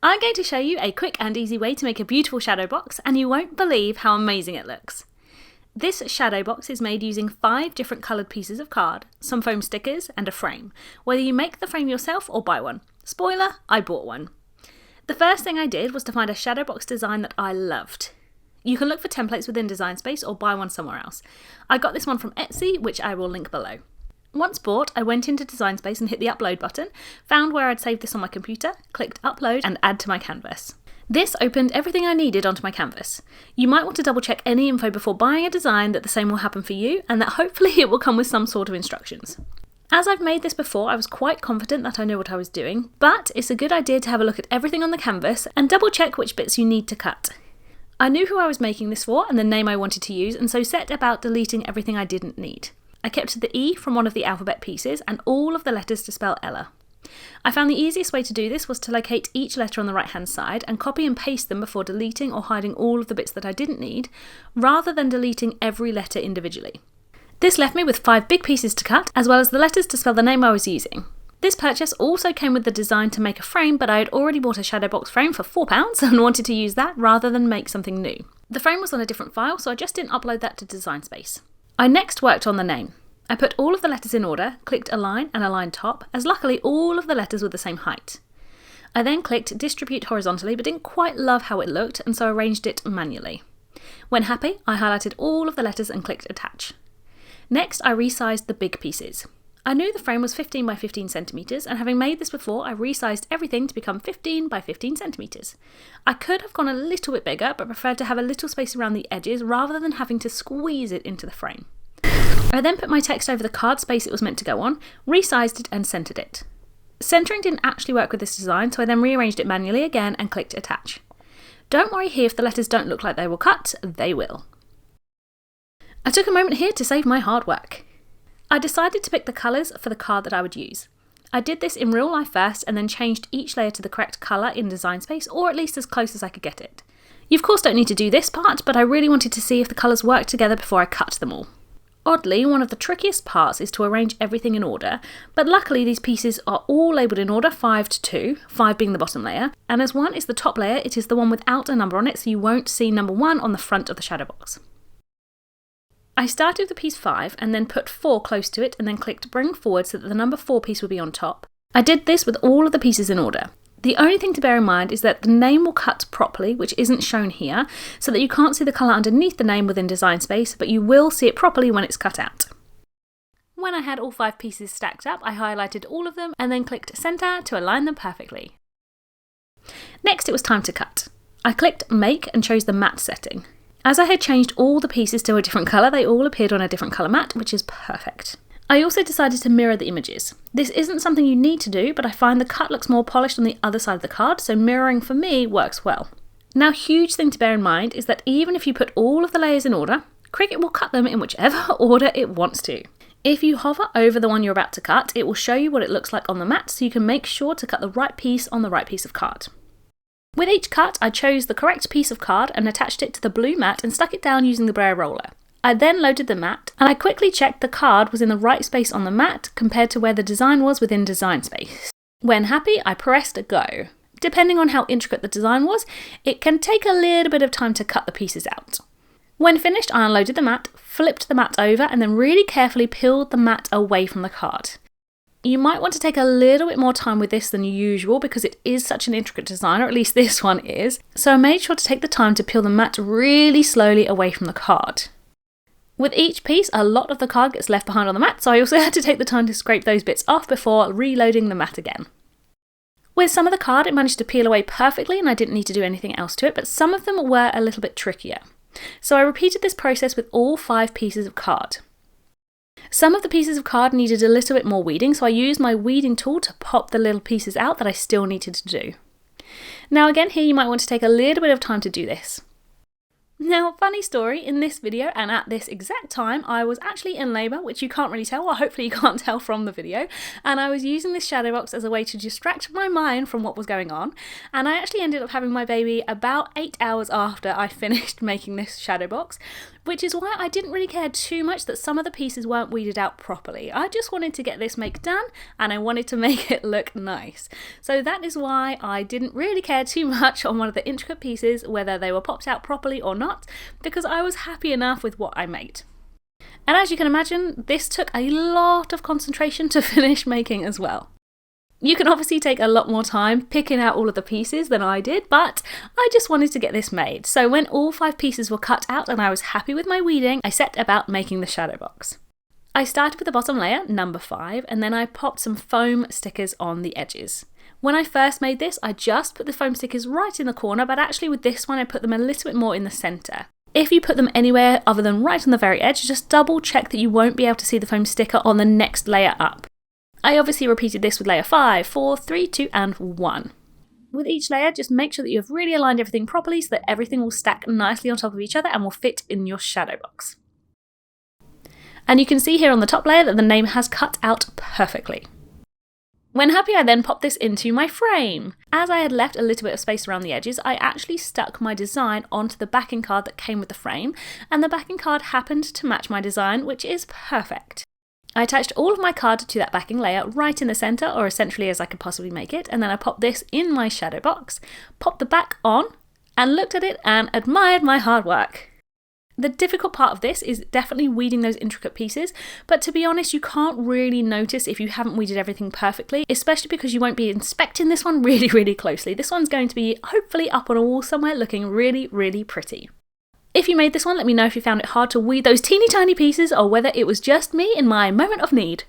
I'm going to show you a quick and easy way to make a beautiful shadow box, and you won't believe how amazing it looks. This shadow box is made using 5 different coloured pieces of card, some foam stickers and a frame, whether you make the frame yourself or buy one. Spoiler, I bought one. The first thing I did was to find a shadow box design that I loved. You can look for templates within Design Space or buy one somewhere else. I got this one from Etsy, which I will link below. Once bought, I went into Design Space and hit the upload button, found where I'd saved this on my computer, clicked upload and add to my canvas. This opened everything I needed onto my canvas. You might want to double check any info before buying a design that the same will happen for you, and that hopefully it will come with some sort of instructions. As I've made this before, I was quite confident that I knew what I was doing, but it's a good idea to have a look at everything on the canvas and double check which bits you need to cut. I knew who I was making this for and the name I wanted to use, and so set about deleting everything I didn't need. I kept the E from one of the alphabet pieces and all of the letters to spell Ella. I found the easiest way to do this was to locate each letter on the right hand side and copy and paste them before deleting or hiding all of the bits that I didn't need, rather than deleting every letter individually. This left me with 5 big pieces to cut, as well as the letters to spell the name I was using. This purchase also came with the design to make a frame, but I had already bought a shadow box frame for £4 and wanted to use that rather than make something new. The frame was on a different file, so I just didn't upload that to Design Space. I next worked on the name. I put all of the letters in order, clicked Align and Align Top, as luckily all of the letters were the same height. I then clicked Distribute Horizontally, but didn't quite love how it looked, and so arranged it manually. When happy, I highlighted all of the letters and clicked Attach. Next, I resized the big pieces. I knew the frame was 15 by 15 centimetres, and having made this before, I resized everything to become 15 by 15 centimetres. I could have gone a little bit bigger, but preferred to have a little space around the edges rather than having to squeeze it into the frame. I then put my text over the card space it was meant to go on, resized it and centred it. Centering didn't actually work with this design, so I then rearranged it manually again and clicked Attach. Don't worry here if the letters don't look like they will cut, they will. I took a moment here to save my hard work. I decided to pick the colours for the card that I would use. I did this in real life first and then changed each layer to the correct colour in Design Space, or at least as close as I could get it. You of course don't need to do this part, but I really wanted to see if the colours worked together before I cut them all. Oddly, one of the trickiest parts is to arrange everything in order, but luckily these pieces are all labelled in order 5 to 2, 5 being the bottom layer, and as 1 is the top layer, it is the one without a number on it, so you won't see number 1 on the front of the shadow box. I started with the piece 5 and then put 4 close to it and then clicked bring forward so that the number 4 piece would be on top. I did this with all of the pieces in order. The only thing to bear in mind is that the name will cut properly, which isn't shown here, so that you can't see the colour underneath the name within Design Space, but you will see it properly when it's cut out. When I had all 5 pieces stacked up, I highlighted all of them and then clicked Centre to align them perfectly. Next it was time to cut. I clicked Make and chose the matte setting. As I had changed all the pieces to a different colour, they all appeared on a different colour matte, which is perfect. I also decided to mirror the images. This isn't something you need to do, but I find the cut looks more polished on the other side of the card, so mirroring for me works well. Now, huge thing to bear in mind is that even if you put all of the layers in order, Cricut will cut them in whichever order it wants to. If you hover over the one you're about to cut, it will show you what it looks like on the mat, so you can make sure to cut the right piece on the right piece of card. With each cut, I chose the correct piece of card and attached it to the blue mat and stuck it down using the braille roller. I then loaded the mat, and I quickly checked the card was in the right space on the mat compared to where the design was within Design Space. When happy, I pressed Go. Depending on how intricate the design was, it can take a little bit of time to cut the pieces out. When finished, I unloaded the mat, flipped the mat over, and then really carefully peeled the mat away from the card. You might want to take a little bit more time with this than usual because it is such an intricate design, or at least this one is, so I made sure to take the time to peel the mat really slowly away from the card. With each piece, a lot of the card gets left behind on the mat, so I also had to take the time to scrape those bits off before reloading the mat again. With some of the card, it managed to peel away perfectly and I didn't need to do anything else to it, but some of them were a little bit trickier. So I repeated this process with all 5 pieces of card. Some of the pieces of card needed a little bit more weeding, so I used my weeding tool to pop the little pieces out that I still needed to do. Now again, here you might want to take a little bit of time to do this. Now, funny story, in this video and at this exact time, I was actually in labour, which you can't really tell, or hopefully you can't tell from the video, and I was using this shadow box as a way to distract my mind from what was going on, and I actually ended up having my baby about 8 hours after I finished making this shadow box, which is why I didn't really care too much that some of the pieces weren't weeded out properly. I just wanted to get this make done, and I wanted to make it look nice. So that is why I didn't really care too much on one of the intricate pieces, whether they were popped out properly or not, because I was happy enough with what I made. And as you can imagine, this took a lot of concentration to finish making as well. You can obviously take a lot more time picking out all of the pieces than I did, but I just wanted to get this made. So when all 5 pieces were cut out and I was happy with my weeding, I set about making the shadow box. I started with the bottom layer, number 5, and then I popped some foam stickers on the edges. When I first made this, I just put the foam stickers right in the corner, but actually with this one I put them a little bit more in the centre. If you put them anywhere other than right on the very edge, just double check that you won't be able to see the foam sticker on the next layer up. I obviously repeated this with layer 5, 4, 3, 2 and 1. With each layer, just make sure that you have really aligned everything properly so that everything will stack nicely on top of each other and will fit in your shadow box. And you can see here on the top layer that the name has cut out perfectly. When happy, I then popped this into my frame. As I had left a little bit of space around the edges, I actually stuck my design onto the backing card that came with the frame, and the backing card happened to match my design, which is perfect. I attached all of my card to that backing layer right in the centre, or as centrally as I could possibly make it, and then I popped this in my shadow box, popped the back on, and looked at it and admired my hard work. The difficult part of this is definitely weeding those intricate pieces, but to be honest, you can't really notice if you haven't weeded everything perfectly, especially because you won't be inspecting this one really closely. This one's going to be hopefully up on a wall somewhere looking really pretty. If you made this one, let me know if you found it hard to weed those teeny tiny pieces or whether it was just me in my moment of need.